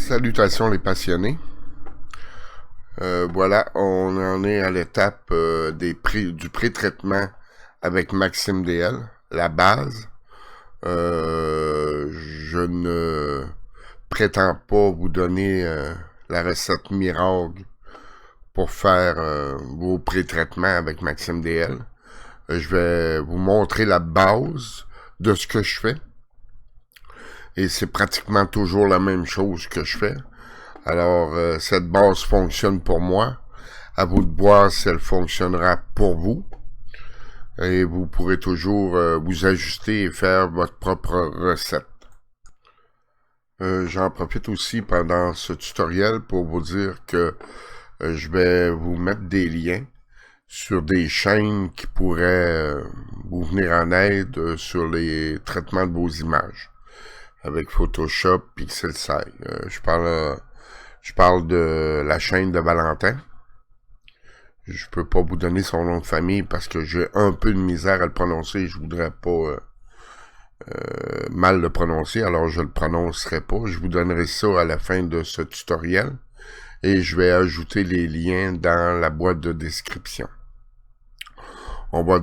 Salutations les passionnés. Voilà, on en est à l'étape du pré-traitement avec Maxime DL, la base. Je ne prétends pas vous donner la recette miracle pour faire vos pré-traitements avec Maxime DL. Je vais vous montrer la base de ce que je fais. Et c'est pratiquement toujours la même chose que je fais. Alors, cette base fonctionne pour moi. À vous de voir si elle fonctionnera pour vous. Et vous pourrez toujours vous ajuster et faire votre propre recette. J'en profite aussi pendant ce tutoriel pour vous dire que je vais vous mettre des liens sur des chaînes qui pourraient vous venir en aide sur les traitements de vos images avec Photoshop, Pixelsight. Je parle de la chaîne de Valentin. Je peux pas vous donner son nom de famille parce que j'ai un peu de misère à le prononcer. Je voudrais pas mal le prononcer, alors je le prononcerai pas. Je vous donnerai ça à la fin de ce tutoriel et je vais ajouter les liens dans la boîte de description. On va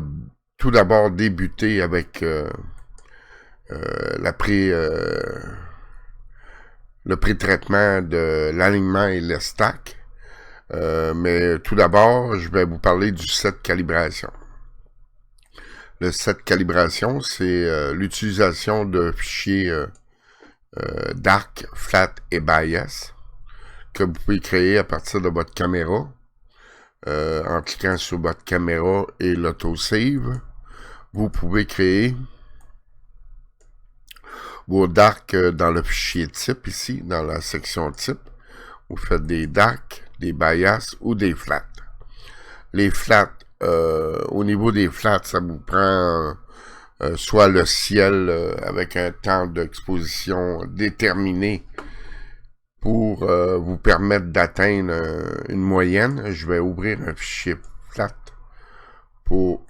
tout d'abord débuter avec le pré-traitement de l'alignement et le stack. Mais tout d'abord, je vais vous parler du set calibration. Le set calibration, c'est l'utilisation de fichiers dark, flat et bias que vous pouvez créer à partir de votre caméra. En cliquant sur votre caméra et l'autosave, vous pouvez créer vos darks dans le fichier type ici, dans la section type. Vous faites des darks, des bias ou des flats. Les flats, au niveau des flats, ça vous prend soit le ciel avec un temps d'exposition déterminé pour vous permettre d'atteindre une moyenne. Je vais ouvrir un fichier flat pour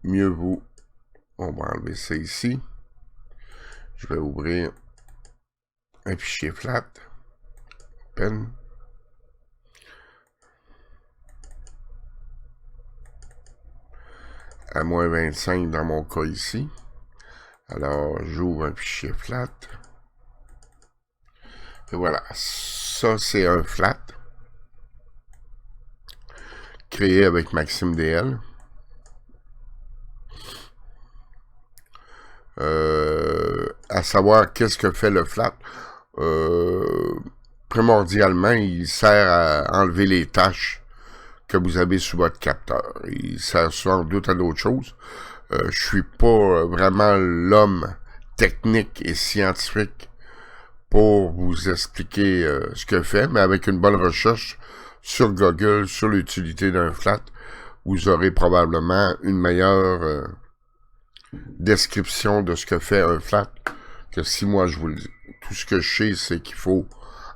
mieux vous... On va enlever ça ici. Je vais ouvrir un fichier flat. Open. À moins 25 dans mon cas ici. Alors, j'ouvre un fichier flat. Et voilà. Ça, c'est un flat. Créé avec Maxime DL. À savoir qu'est-ce que fait le flat. Primordialement, il sert à enlever les taches que vous avez sous votre capteur. Il sert sans doute à d'autres choses. Je suis pas vraiment l'homme technique et scientifique pour vous expliquer ce que fait, mais avec une bonne recherche sur Google, sur l'utilité d'un flat, vous aurez probablement une meilleure description de ce que fait un flat que si moi je vous le dis. Tout ce que je sais, c'est qu'il faut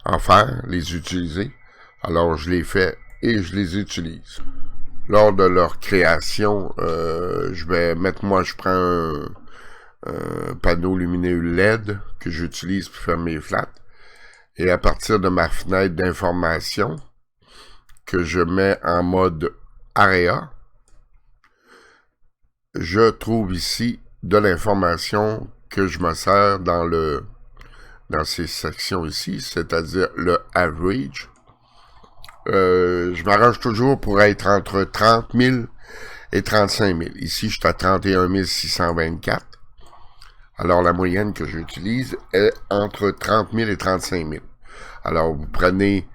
en faire, les utiliser. Alors je les fais et je les utilise. Lors de leur création, je prends un panneau lumineux LED que j'utilise pour faire mes flats. Et à partir de ma fenêtre d'information, que je mets en mode Area, je trouve ici de l'information que je me sers dans ces sections ici, c'est-à-dire le average. Je m'arrange toujours pour être entre 30 000 et 35 000. Ici, je suis à 31 624. Alors, la moyenne que j'utilise est entre 30 000 et 35 000. Alors, vous prenez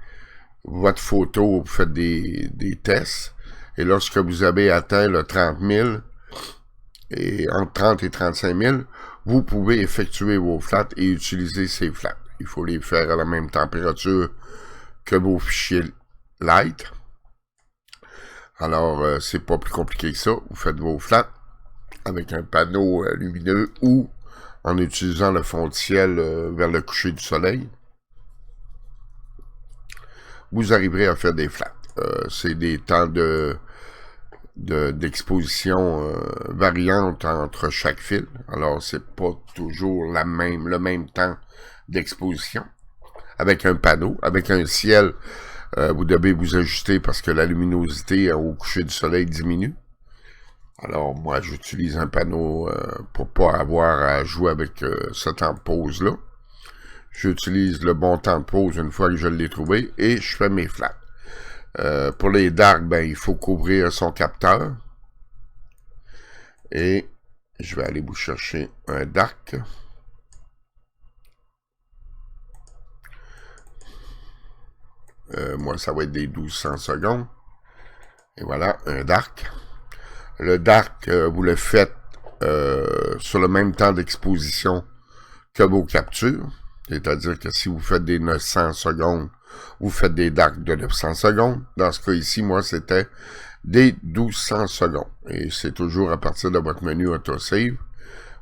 votre photo, vous faites des tests, et lorsque vous avez atteint le 30 000, et entre 30 et 35 000, vous pouvez effectuer vos flats et utiliser ces flats. Il faut les faire à la même température que vos fichiers light. Alors, c'est pas plus compliqué que ça. Vous faites vos flats avec un panneau lumineux ou en utilisant le fond de ciel vers le coucher du soleil. Vous arriverez à faire des flats. C'est des temps d'exposition variante entre chaque fil. Alors, c'est pas toujours le même temps d'exposition. avec un panneau, avec un ciel. Vous devez vous ajuster parce que la luminosité au coucher du soleil diminue. Alors, moi, j'utilise un panneau pour pas avoir à jouer avec ce temps de pause-là. J'utilise le bon temps de pause une fois que je l'ai trouvé et je fais mes flats. Pour les dark, ben, il faut couvrir son capteur. Et je vais aller vous chercher un dark. Moi, ça va être des 1200 secondes. Et voilà, un dark. Le dark, vous le faites sur le même temps d'exposition que vos captures. C'est-à-dire que si vous faites des 900 secondes, vous faites des darks de 900 secondes. Dans ce cas ici, moi, c'était des 1200 secondes. Et c'est toujours à partir de votre menu Autosave.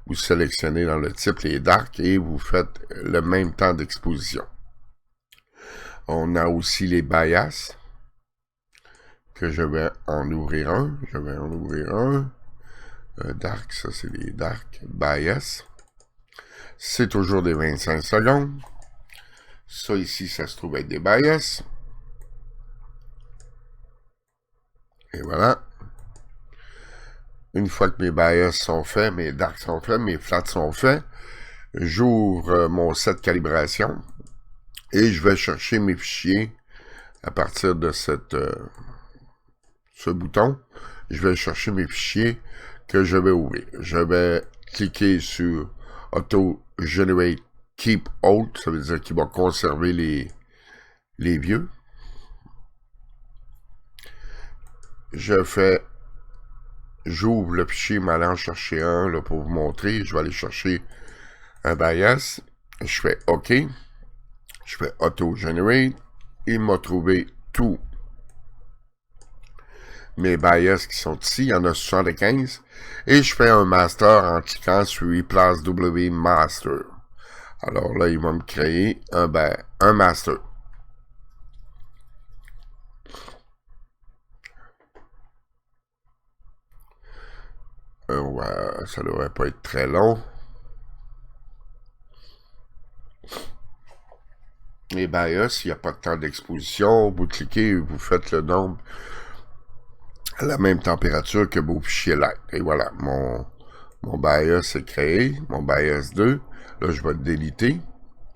Vous sélectionnez dans le type les darks et vous faites le même temps d'exposition. On a aussi les bias, que je vais en ouvrir un. Dark, ça c'est les dark bias. C'est toujours des 25 secondes. Ça ici, ça se trouve être des bias. Et voilà. Une fois que mes bias sont faits, mes darks sont faits, mes flats sont faits, j'ouvre mon set calibration et je vais chercher mes fichiers à partir de ce bouton. Je vais chercher mes fichiers que je vais ouvrir. Je vais cliquer sur Auto Generate Keep Old, ça veut dire qu'il va conserver les vieux. J'ouvre le fichier, m'allant chercher un là, pour vous montrer. Je vais aller chercher un bias. Je fais OK. Je fais Auto Generate. Il m'a trouvé tous mes bias qui sont ici. Il y en a 75. Et je fais un master en cliquant sur Replace W Master. Alors là, il va me créer un master. Ouais, ça devrait pas être très long. Les bias, il n'y a pas de temps d'exposition. Vous cliquez, vous faites le nombre à la même température que vos fichiers light. Et voilà, mon bias est créé, mon bias 2. Là, je vais le déliter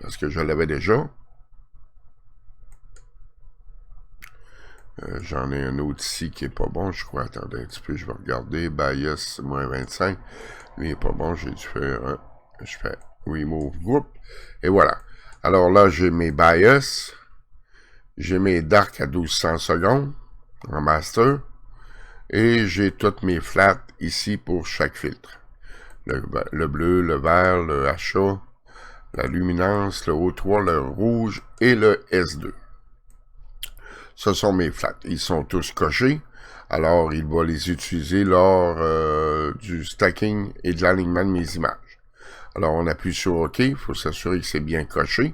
parce que je l'avais déjà. J'en ai un autre ici qui est pas bon, je crois. Attendez un petit peu, je vais regarder. Bias moins 25. Lui, il est pas bon, j'ai dû faire un. Je fais Remove Group. Et voilà. Alors là, j'ai mes bias. J'ai mes dark à 1200 secondes en master. Et j'ai toutes mes flats ici pour chaque filtre. Le bleu, le vert, le HA, la luminance, le O3, le rouge et le S2. Ce sont mes flats. Ils sont tous cochés. Alors, il va les utiliser lors du stacking et de l'alignement de mes images. Alors, on appuie sur OK. Il faut s'assurer que c'est bien coché.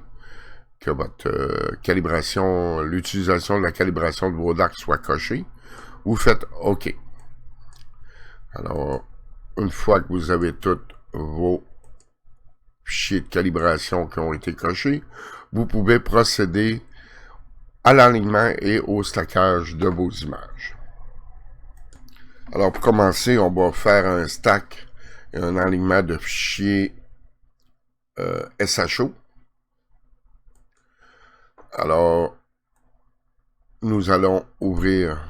Que votre calibration, l'utilisation de la calibration de vos darks soit cochée. Vous faites OK. Alors, une fois que vous avez tous vos fichiers de calibration qui ont été cochés, vous pouvez procéder à l'alignement et au stackage de vos images. Alors, pour commencer, on va faire un stack et un alignement de fichiers SHO. Alors, nous allons ouvrir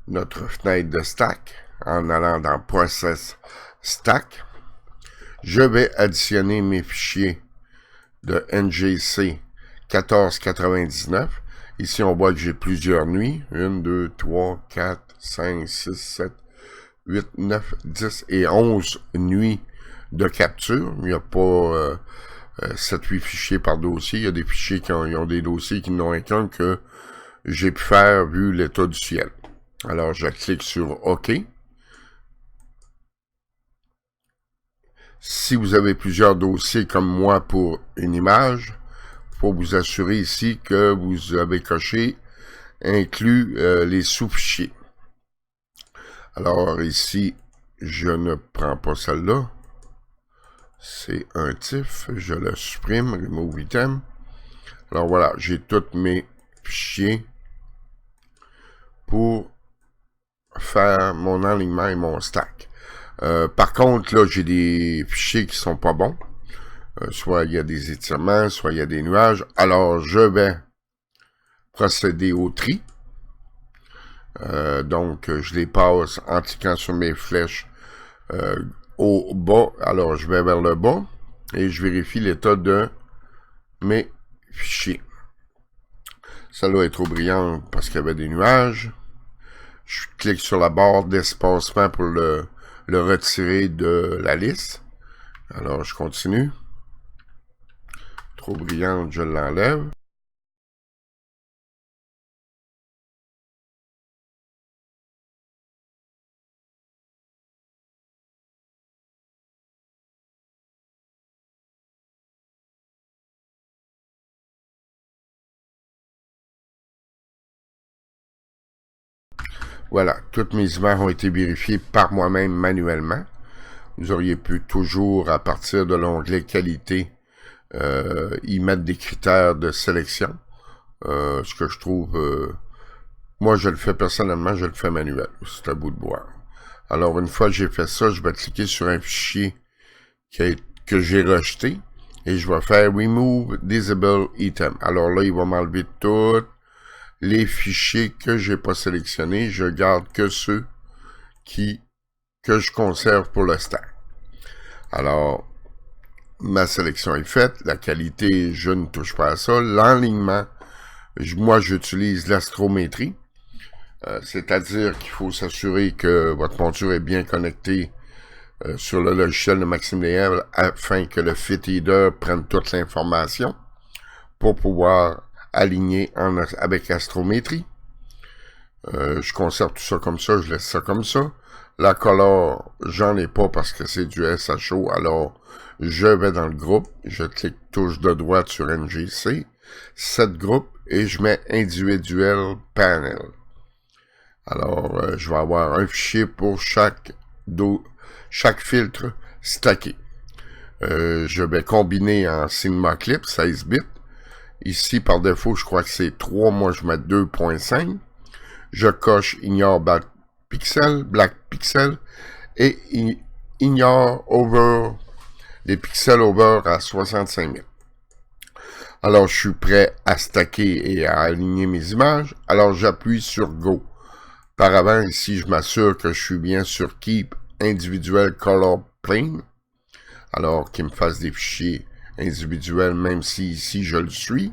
notre fenêtre de stack en allant dans Process Stack. Je vais additionner mes fichiers de NGC 1499. Ici, on voit que j'ai plusieurs nuits. 1, 2, 3, 4, 5, 6, 7, 8, 9, 10 et 11 nuits de capture. Il n'y a pas 7-8 fichiers par dossier. Il y a des fichiers qui ont des dossiers qui n'ont qu'un que j'ai pu faire vu l'état du ciel. Alors, je clique sur OK. Si vous avez plusieurs dossiers comme moi pour une image, il faut vous assurer ici que vous avez coché inclus les sous-fichiers. Alors ici, je ne prends pas celle-là. c'est un TIFF. Je le supprime, remove item. Alors voilà, j'ai tous mes fichiers pour faire mon alignement et mon stack. Par contre, là, j'ai des fichiers qui sont pas bons. Soit il y a des étirements, soit il y a des nuages. Alors, je vais procéder au tri. Donc, je les passe en cliquant sur mes flèches au bas. Alors, je vais vers le bas et je vérifie l'état de mes fichiers. Celle-là est trop brillante parce qu'il y avait des nuages. Je clique sur la barre d'espacement pour le retirer de la liste. Alors, je continue. Trop brillante, je l'enlève. Voilà, toutes mes images ont été vérifiées par moi-même manuellement. Vous auriez pu toujours, à partir de l'onglet qualité, y mettre des critères de sélection. Ce que je trouve, moi je le fais personnellement, je le fais manuel. C'est à bout de boire. Alors une fois que j'ai fait ça, je vais cliquer sur un fichier que j'ai rejeté et je vais faire Remove Disable Item. Alors là, il va m'enlever tous les fichiers que j'ai pas sélectionnés. Je garde que ceux que je conserve pour le stack. Alors, ma sélection est faite. La qualité, je ne touche pas à ça. L'enlignement, moi, j'utilise l'astrométrie. C'est-à-dire qu'il faut s'assurer que votre monture est bien connectée sur le logiciel de Maxime Lehebres afin que le fit header prenne toute l'information pour pouvoir aligner avec astrométrie. Je conserve tout ça comme ça, je laisse ça comme ça. La color, j'en ai pas parce que c'est du SHO, alors je vais dans le groupe, je clique touche de droite sur NGC, set groupe et je mets individuel panel. Alors, je vais avoir un fichier pour chaque filtre stacké. Je vais combiner en Sigma Clip, 16 bits. Ici, par défaut, je crois que c'est 3, moi je mets 2.5. Je coche Ignore Black Pixel et Ignore Over les pixels over à 65 000. Alors, je suis prêt à stacker et à aligner mes images. Alors, j'appuie sur Go. Par avant, ici, je m'assure que je suis bien sur Keep Individual Color Plane. Alors, qu'il me fasse des fichiers individuels, même si ici, je le suis.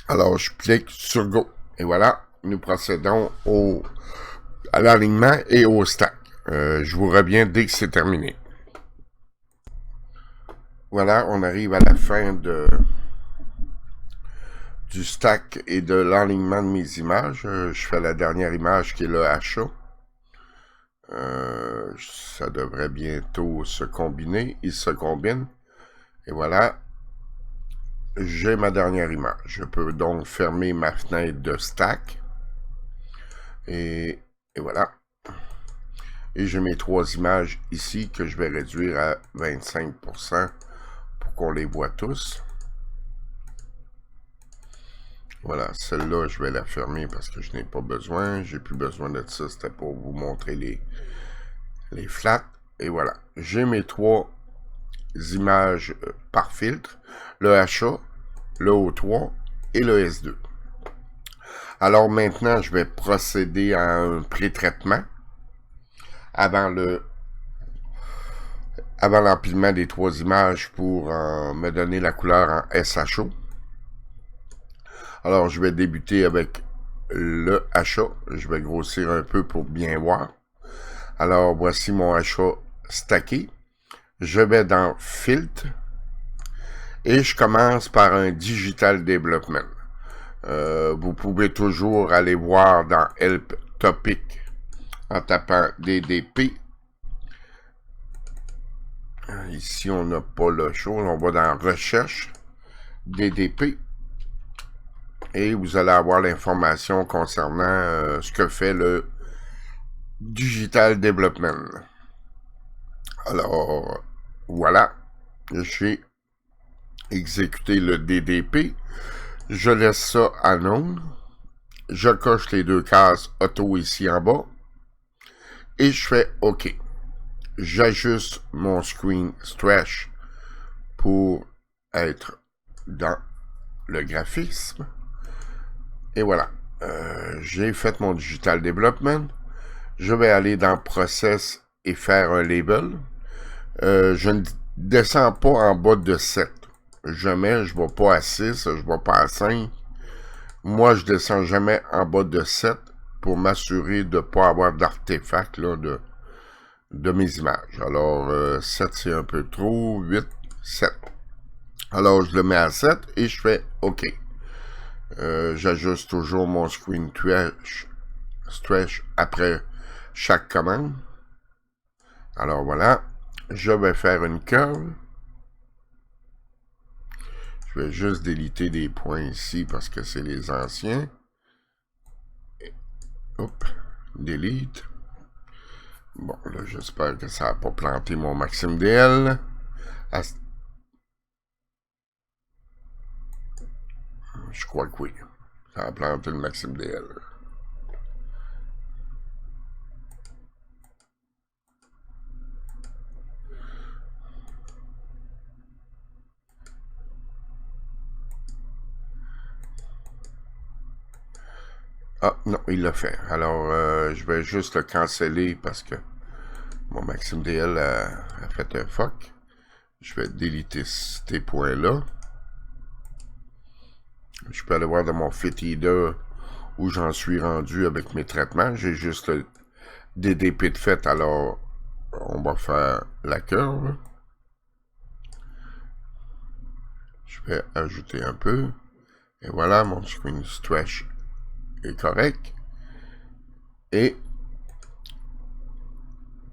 Alors, je clique sur Go. Et voilà, nous procédons à l'alignement et au stack. Je vous reviens dès que c'est terminé. Voilà, on arrive à la fin du stack et de l'alignement de mes images. Je fais la dernière image qui est le achat. Ça devrait bientôt se combiner. Il se combine. Et voilà. J'ai ma dernière image. Je peux donc fermer ma fenêtre de stack. Et voilà. Et j'ai mes 3 images ici que je vais réduire à 25% pour qu'on les voit tous. Voilà, celle-là, je vais la fermer parce que je n'ai pas besoin. J'ai plus besoin de ça. C'était pour vous montrer les flats. Et voilà. J'ai mes 3 images par filtre. Le HA, le O3 et le S2. Alors maintenant, je vais procéder à un pré-traitement avant l'empilement des 3 images pour me donner la couleur en SHO. Alors, je vais débuter avec le HA. Je vais grossir un peu pour bien voir. Alors, voici mon HA stacké. Je vais dans Filtre et je commence par un Digital Development. Vous pouvez toujours aller voir dans Help Topic en tapant DDP. Ici, on n'a pas le show. On va dans Recherche, DDP. Et vous allez avoir l'information concernant ce que fait le Digital Development. Alors, voilà, j'ai exécuté le DDP. Je laisse ça à non. Je coche les deux cases auto ici en bas. Et je fais OK. J'ajuste mon screen stretch pour être dans le graphisme. Et voilà. J'ai fait mon digital development. Je vais aller dans process et faire un label. Je ne descends pas en bas de 7. Jamais, je ne vais pas à 6, je ne vais pas à 5. Moi, je descends jamais en bas de 7 pour m'assurer de ne pas avoir d'artefacts de mes images. Alors, 7, c'est un peu trop. 8, 7. Alors, je le mets à 7 et je fais OK. J'ajuste toujours mon screen stretch après chaque commande. Alors, voilà. Je vais faire une curve. Je vais juste déliter des points ici parce que c'est les anciens. Hop, delete. Bon, là, j'espère que ça n'a pas planté mon Maxime DL. Je crois que oui. Ça a planté le Maxime DL. Ah, non, il l'a fait. Alors, je vais juste le canceller parce que mon Maxime DL a fait un fuck. Je vais déliter ces points-là. Je peux aller voir dans mon FitHeader où j'en suis rendu avec mes traitements. J'ai juste le DDP de fait, alors on va faire la curve. Je vais ajouter un peu. Et voilà, mon screen stretch est correct. Et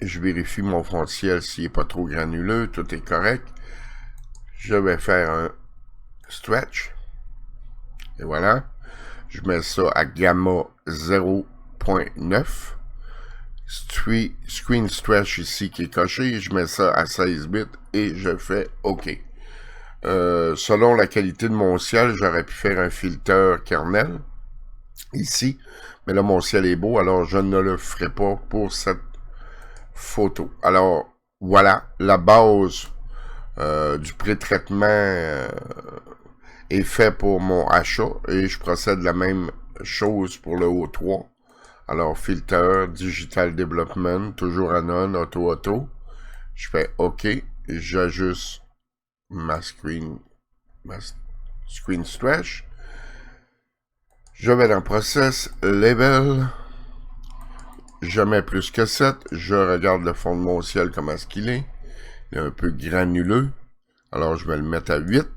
je vérifie mon fond de ciel s'il n'est pas trop granuleux, tout est correct. Je vais faire un stretch. Et voilà. Je mets ça à gamma 0.9. Screen stretch ici qui est coché. Je mets ça à 16 bits et je fais OK. Selon la qualité de mon ciel, j'aurais pu faire un filter kernel ici. Mais là, mon ciel est beau, alors je ne le ferai pas pour cette photo. Alors, voilà, la base du pré-traitement est fait pour mon achat et je procède la même chose pour le O3. Alors, filter, digital development, toujours anon, auto. Je fais OK, j'ajuste ma screen stretch. Je vais dans process, label. Je mets plus que 7. Je regarde le fond de mon ciel, comment est-ce qu'il est. Il est un peu granuleux. Alors, je vais le mettre à 8.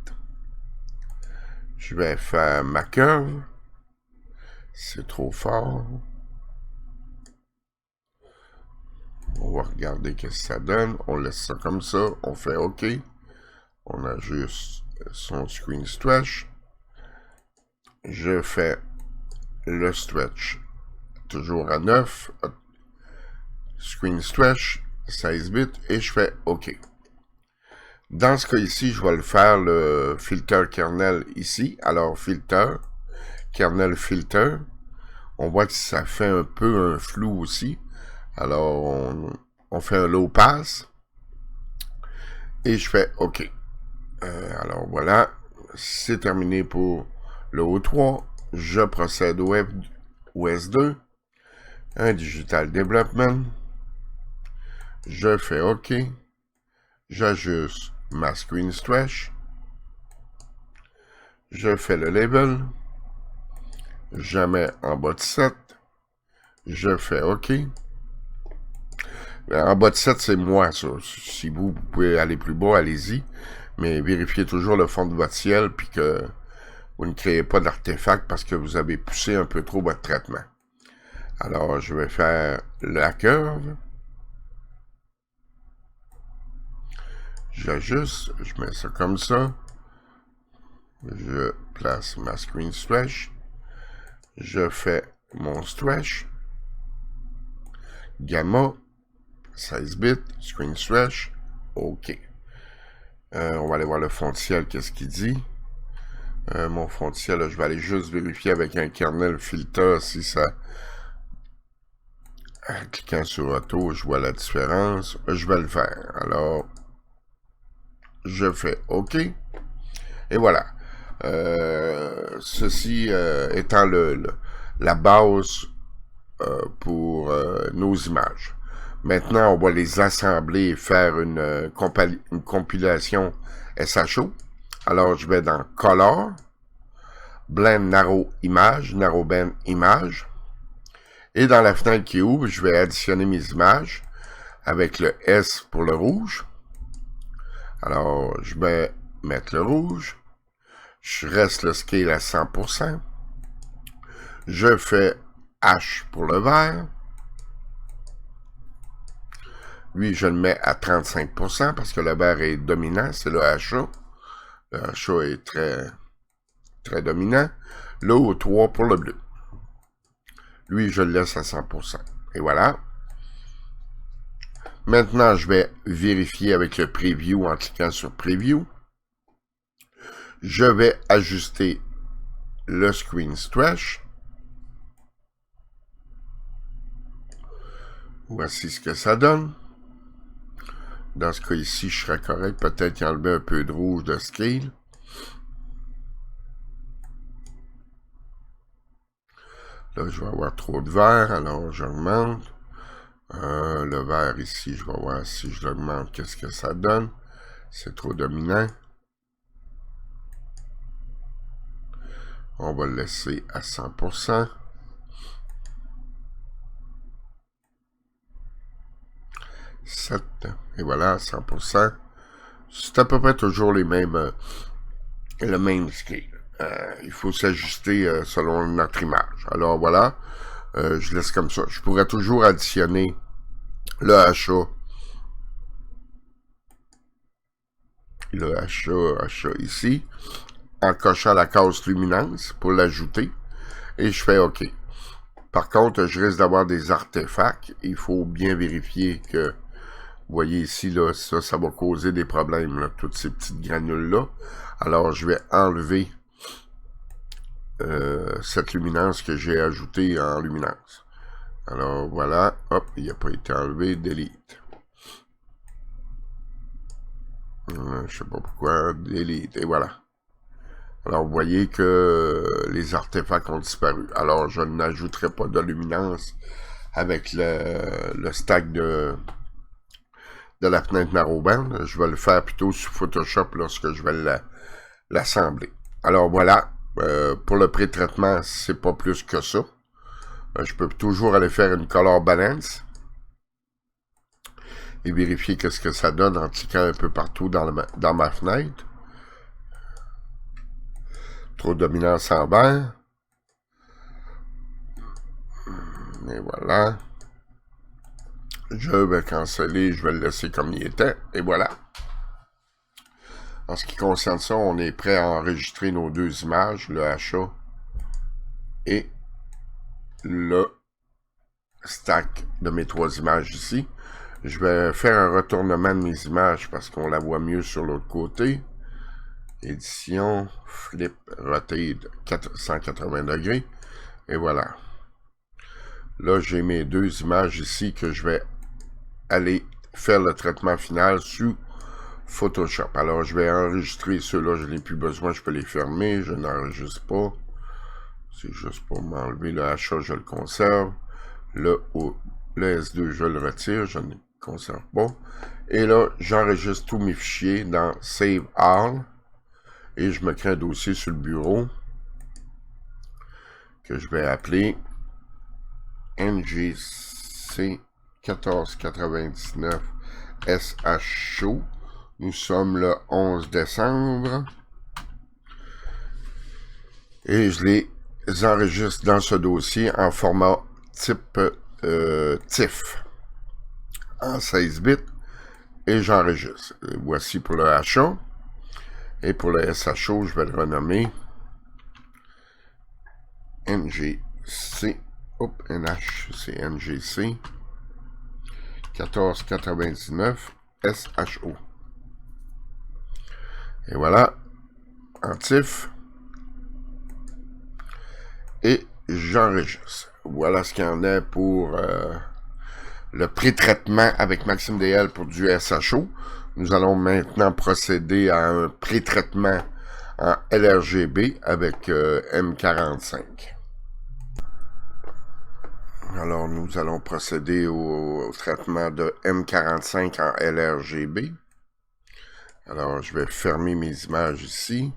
Je vais faire ma curve. C'est trop fort. On va regarder ce que ça donne. On laisse ça comme ça. On fait OK. On ajuste son screen stretch. Je fais le stretch toujours à 9. Screen stretch, 16 bits. Et je fais OK. Dans ce cas ici, je vais le faire le filter kernel ici. Alors, filter, kernel filter. On voit que ça fait un peu un flou aussi. Alors, on fait un low pass. Et je fais OK. Alors, voilà. C'est terminé pour le O3. Je procède au S2. Un digital development. Je fais OK. J'ajuste ma screen stretch. Je fais le label. Je mets en bas de 7. Je fais OK. En bas de 7, c'est moi, ça. Si vous pouvez aller plus bas, allez-y. Mais vérifiez toujours le fond de votre ciel, puis que vous ne créez pas d'artefact parce que vous avez poussé un peu trop votre traitement. Alors, je vais faire la curve. J'ajuste, je mets ça comme ça. Je place ma screen stretch. Je fais mon stretch. Gamma. 16 bits, screen stretch, OK. On va aller voir le fond de ciel, qu'est-ce qu'il dit. Mon fond de ciel, là, je vais aller juste vérifier avec un kernel filter si ça... En cliquant sur auto, je vois la différence. Je vais le faire. Alors, je fais OK. Et voilà. Ceci étant la base pour nos images. Maintenant, on va les assembler et faire une compilation SHO. Alors, je vais dans Color, Blend Narrow Image, Narrow Band Image. Et dans la fenêtre qui ouvre, je vais additionner mes images avec le S pour le rouge. Alors, je vais mettre le rouge. Je reste le scale à 100%. Je fais H pour le vert. Lui, je le mets à 35% parce que le vert est dominant, c'est le HA. Le HA est très dominant. Là, au 3 pour le bleu. Lui, je le laisse à 100%. Et voilà. Maintenant, je vais vérifier avec le Preview en cliquant sur Preview. Je vais ajuster le Screen Stretch. Voici ce que ça donne. Dans ce cas ici, je serais correct. Peut-être enlever un peu de rouge de scale. Là, je vais avoir trop de vert, alors j'augmente. Le vert ici, je vais voir si je l'augmente, qu'est-ce que ça donne. C'est trop dominant. On va le laisser à 100%. Et voilà, 100%. C'est à peu près toujours le même scale. Il faut s'ajuster selon notre image. Alors voilà, je laisse comme ça. Je pourrais toujours additionner le HA. Le HA ici, en cochant la case luminance pour l'ajouter. Et je fais OK. Par contre, je risque d'avoir des artefacts. Il faut bien vérifier que, vous voyez ici, là, ça va causer des problèmes, là, toutes ces petites granules-là. Alors, je vais enlever cette luminance que j'ai ajoutée en luminance. Alors, voilà. Hop, il n'a pas été enlevé. Delete. Je sais pas pourquoi. Delete. Et voilà. Alors, vous voyez que les artefacts ont disparu. Alors, je n'ajouterai pas de luminance avec le stack de la fenêtre narrowband. Je vais le faire plutôt sur Photoshop lorsque je vais l'assembler. Alors, voilà. Pour le pré-traitement, c'est pas plus que ça. Je peux toujours aller faire une color balance et vérifier qu'est-ce que ça donne en cliquant un peu partout dans ma fenêtre. Trop de dominance en vert. Et voilà. Je vais canceller, je vais le laisser comme il était. Et voilà. En ce qui concerne ça, on est prêt à enregistrer nos deux images, le HA et le stack de mes trois images ici. Je vais faire un retournement de mes images parce qu'on la voit mieux sur l'autre côté. Édition, flip, rotate 180 degrés. Et voilà. Là, j'ai mes deux images ici que je vais aller faire le traitement final sous Photoshop. Alors, je vais enregistrer ceux-là, je n'ai plus besoin, je peux les fermer, je n'enregistre pas. C'est juste pour m'enlever le HA, je le conserve. Le S2, je le retire, je ne conserve pas. Et là, j'enregistre tous mes fichiers dans Save All. Et je me crée un dossier sur le bureau que je vais appeler NGC 1499 SHO. Nous sommes le 11 décembre. Et je les enregistre dans ce dossier en format type TIFF en 16 bits. Et j'enregistre. Voici pour le HA. Et pour le SHO, je vais le renommer NGC. NGC 1499 SHO. Et voilà, en TIFF. Et j'enregistre. Voilà ce qu'il y en a pour le pré-traitement avec Maxime DL pour du SHO. Nous allons maintenant procéder à un pré-traitement en LRGB avec M45. Alors, nous allons procéder au traitement de M45 en LRGB. Alors, je vais fermer mes images ici.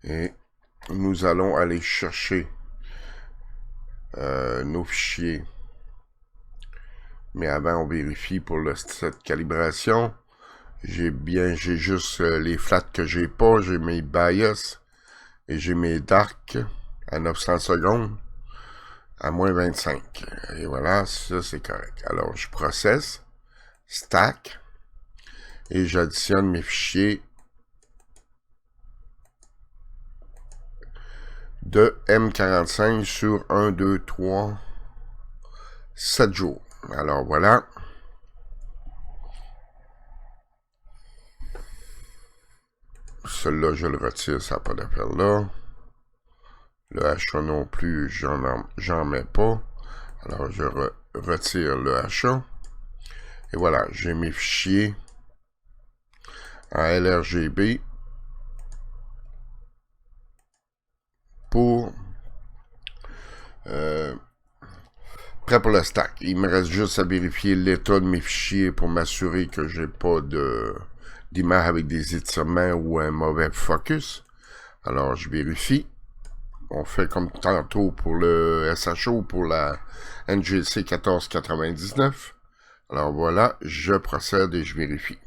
Et nous allons aller chercher nos fichiers. Mais avant, on vérifie pour cette calibration. J'ai juste les flats que j'ai pas. J'ai mes bias et j'ai mes dark à 900 secondes à moins 25. Et voilà, ça c'est correct. Alors, je processe, stack, et j'additionne mes fichiers de M45 sur 1, 2, 3, 7 jours. Alors voilà. Celui-là, je le retire, ça n'a pas d'affaire là. Le HA non plus, j'en mets pas. Alors je retire le HA. Et voilà, j'ai mes fichiers en LRGB pour prêt pour le stack. Il me reste juste à vérifier l'état de mes fichiers pour m'assurer que j'ai pas d'image avec des étirements ou un mauvais focus. Alors je vérifie. On fait comme tantôt pour le SHO, pour la NGC 1499. Alors voilà, je procède et je vérifie.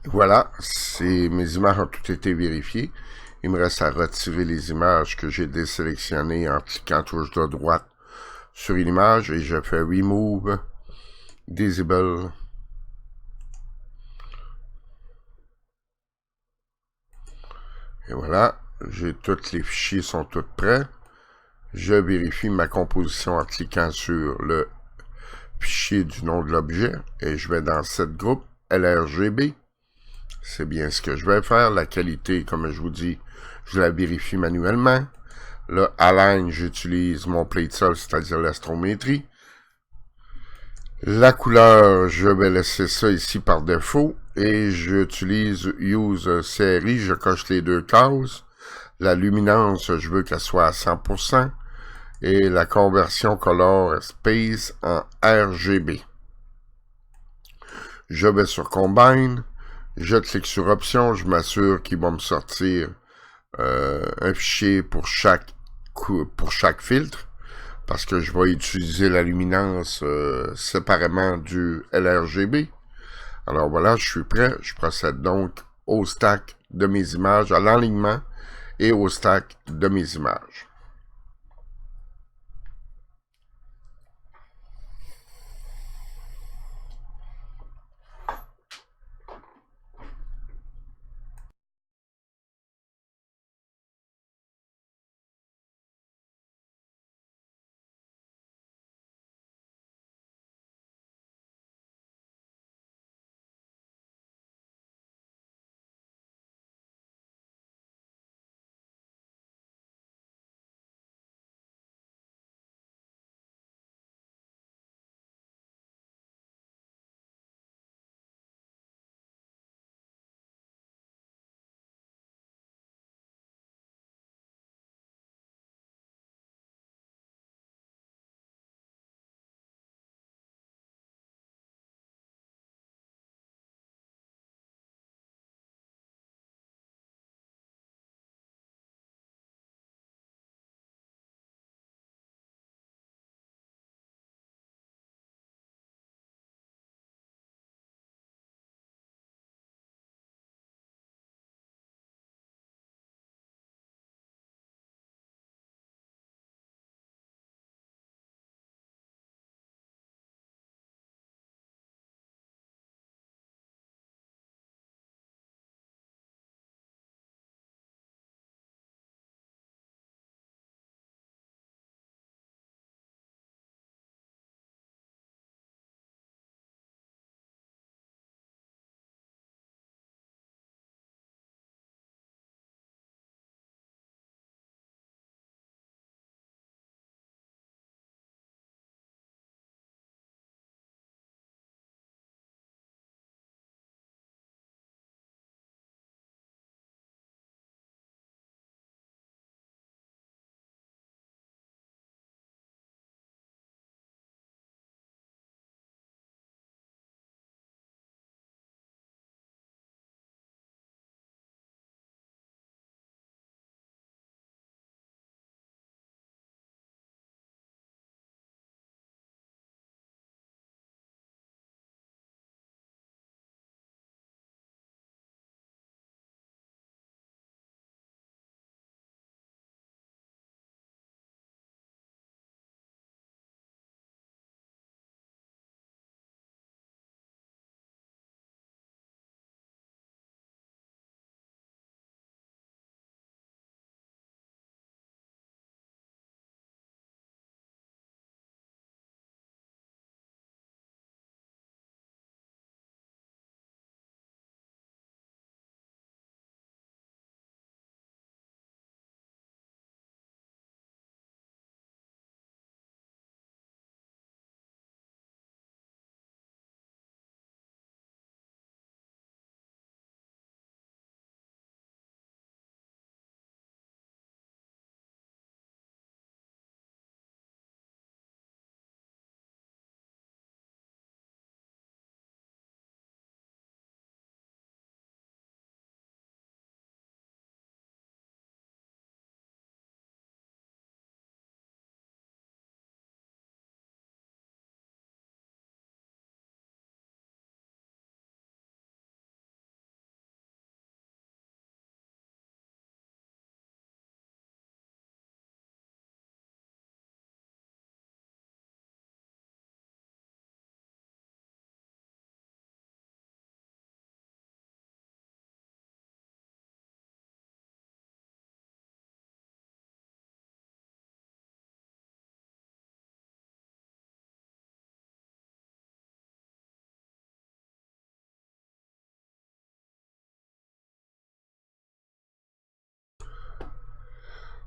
Voilà, mes images ont toutes été vérifiées. Il me reste à retirer les images que j'ai désélectionnées en cliquant touche de droite sur une image et je fais Remove, Disable. Et voilà, tous les fichiers sont tous prêts. Je vérifie ma composition en cliquant sur le fichier du nom de l'objet et je vais dans cette groupe LRGB. C'est bien ce que je vais faire. La qualité, comme je vous dis, je la vérifie manuellement. Là, Align, j'utilise mon plate sol, c'est-à-dire l'astrométrie. La couleur, je vais laisser ça ici par défaut. Et j'utilise Use Série, je coche les deux cases. La luminance, je veux qu'elle soit à 100%. Et la conversion Color Space en RGB. Je vais sur Combine. Je clique sur Options. Je m'assure qu'il va me sortir un fichier pour chaque filtre. Parce que je vais utiliser la luminance séparément du LRGB. Alors voilà, je suis prêt. Je procède donc au stack de mes images, à l'enlignement et au stack de mes images.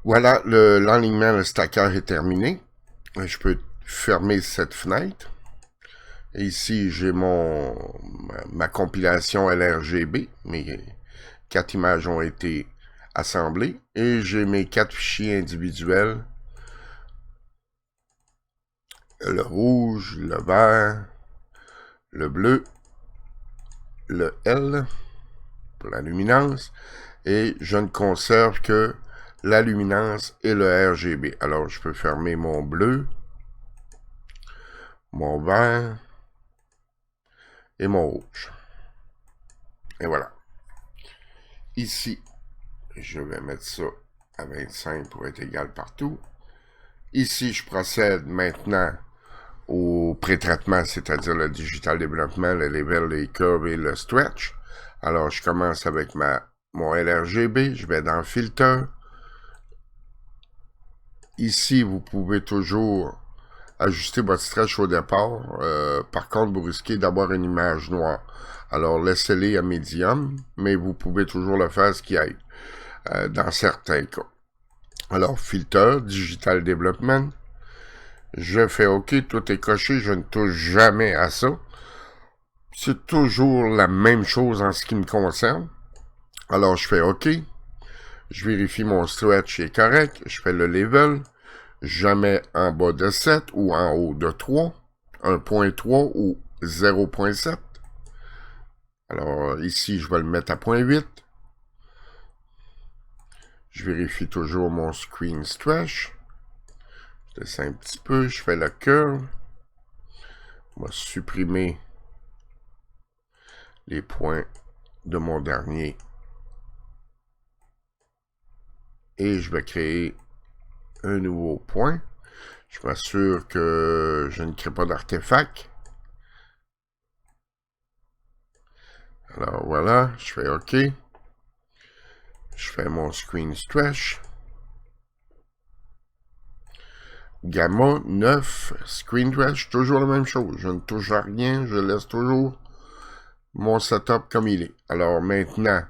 Voilà, l'enlignement, le stacker est terminé. Je peux fermer cette fenêtre. Et ici, j'ai ma compilation LRGB. Mes 4 images ont été assemblées. Et j'ai mes 4 fichiers individuels. Le rouge, le vert, le bleu, le L pour la luminance. Et je ne conserve que la luminance et le RGB. Alors, je peux fermer mon bleu, mon vert et mon rouge. Et voilà. Ici, je vais mettre ça à 25 pour être égal partout. Ici, je procède maintenant au pré-traitement, c'est-à-dire le digital development, le level, les curves et le stretch. Alors, je commence avec mon LRGB, je vais dans Filter. Ici, vous pouvez toujours ajuster votre stretch au départ. Par contre, vous risquez d'avoir une image noire. Alors, laissez-les à médium, mais vous pouvez toujours le faire ce qui aille, dans certains cas. Alors, Filter, Digital Development. Je fais OK, tout est coché, je ne touche jamais à ça. C'est toujours la même chose en ce qui me concerne. Alors, je fais OK. Je vérifie mon stretch est correct. Je fais le level. Jamais en bas de 7 ou en haut de 3. 1.3 ou 0.7. Alors, ici, je vais le mettre à 0.8. Je vérifie toujours mon screen stretch. Je descends un petit peu. Je fais le curve. On va supprimer les points de mon dernier. Et je vais créer un nouveau point. Je m'assure que je ne crée pas d'artefact. Alors voilà, je fais OK. Je fais mon screen stretch. Gamma 9, screen stretch, toujours la même chose. Je ne touche à rien, je laisse toujours mon setup comme il est. Alors maintenant,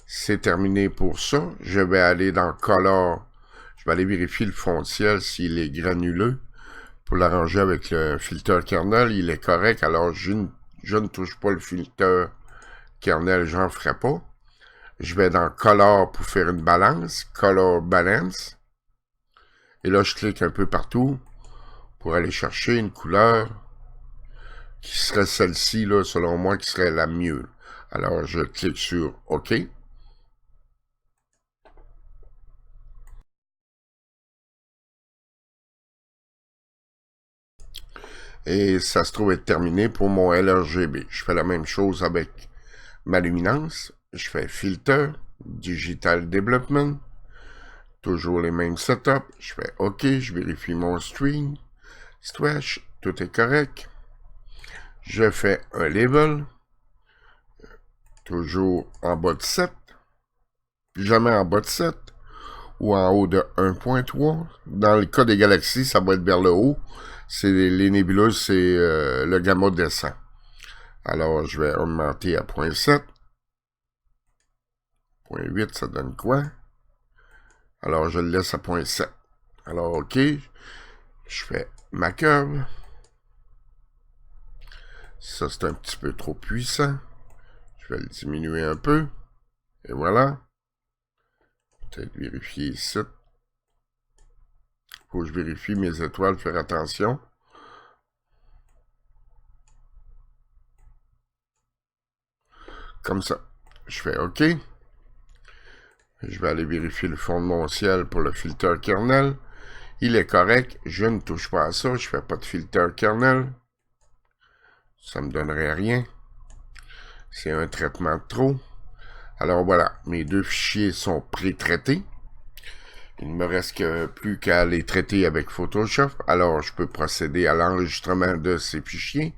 c'est terminé pour ça. Je vais aller dans Color. Je vais aller vérifier le fond de ciel s'il est granuleux. Pour l'arranger avec le filtre kernel, il est correct. Alors, je ne touche pas le filtre kernel, j'en ferai pas. Je vais dans Color pour faire une balance. Color Balance. Et là, je clique un peu partout pour aller chercher une couleur qui serait celle-ci, là, selon moi, qui serait la mieux. Alors, je clique sur OK. Et ça se trouve être terminé pour mon LRGB. Je fais la même chose avec ma luminance. Je fais Filter, Digital Development. Toujours les mêmes setups. Je fais OK. Je vérifie mon stream. Stretch. Tout est correct. Je fais un level. Toujours en bas de 7. Jamais en bas de 7. Ou en haut de 1.3. Dans le cas des galaxies, ça va être vers le haut. C'est les nébuleuses, c'est le gamma descend. Alors, je vais augmenter à 0.7. 0.8, ça donne quoi? Alors, je le laisse à 0.7. Alors, OK. Je fais ma curve. Ça, c'est un petit peu trop puissant. Je vais le diminuer un peu. Et voilà. Peut-être vérifier ici. Faut que je vérifie mes étoiles, faire attention. Comme ça. Je fais OK. Je vais aller vérifier le fond de mon ciel pour le filtre kernel. Il est correct. Je ne touche pas à ça. Je ne fais pas de filtre kernel. Ça me donnerait rien. C'est un traitement de trop. Alors voilà, mes deux fichiers sont pré-traités. Il ne me reste plus qu'à les traiter avec Photoshop. Alors je peux procéder à l'enregistrement de ces fichiers.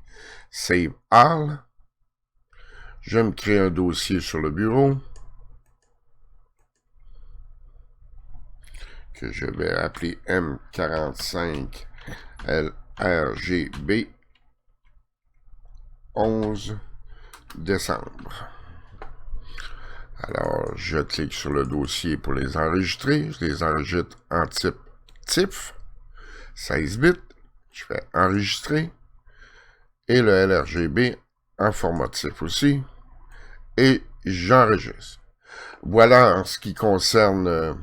Save All. Je me crée un dossier sur le bureau que je vais appeler M45 LRGB 11 décembre. Alors, je clique sur le dossier pour les enregistrer. Je les enregistre en type TIFF, 16 bits. Je fais enregistrer. Et le LRGB en format TIFF aussi. Et j'enregistre. Voilà en ce qui concerne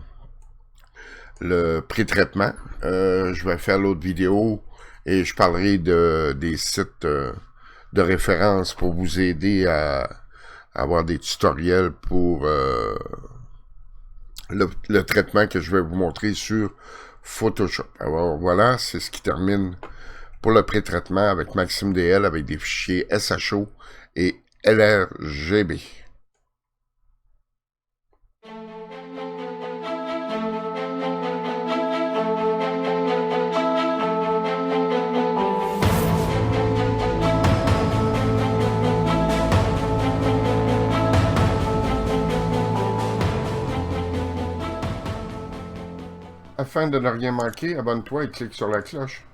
le pré-traitement. Je vais faire l'autre vidéo et je parlerai des sites de référence pour vous aider à avoir des tutoriels pour le traitement que je vais vous montrer sur Photoshop. Alors voilà, c'est ce qui termine pour le pré-traitement avec Maxime DL avec des fichiers SHO et LRGB. Afin de ne rien manquer, abonne-toi et clique sur la cloche.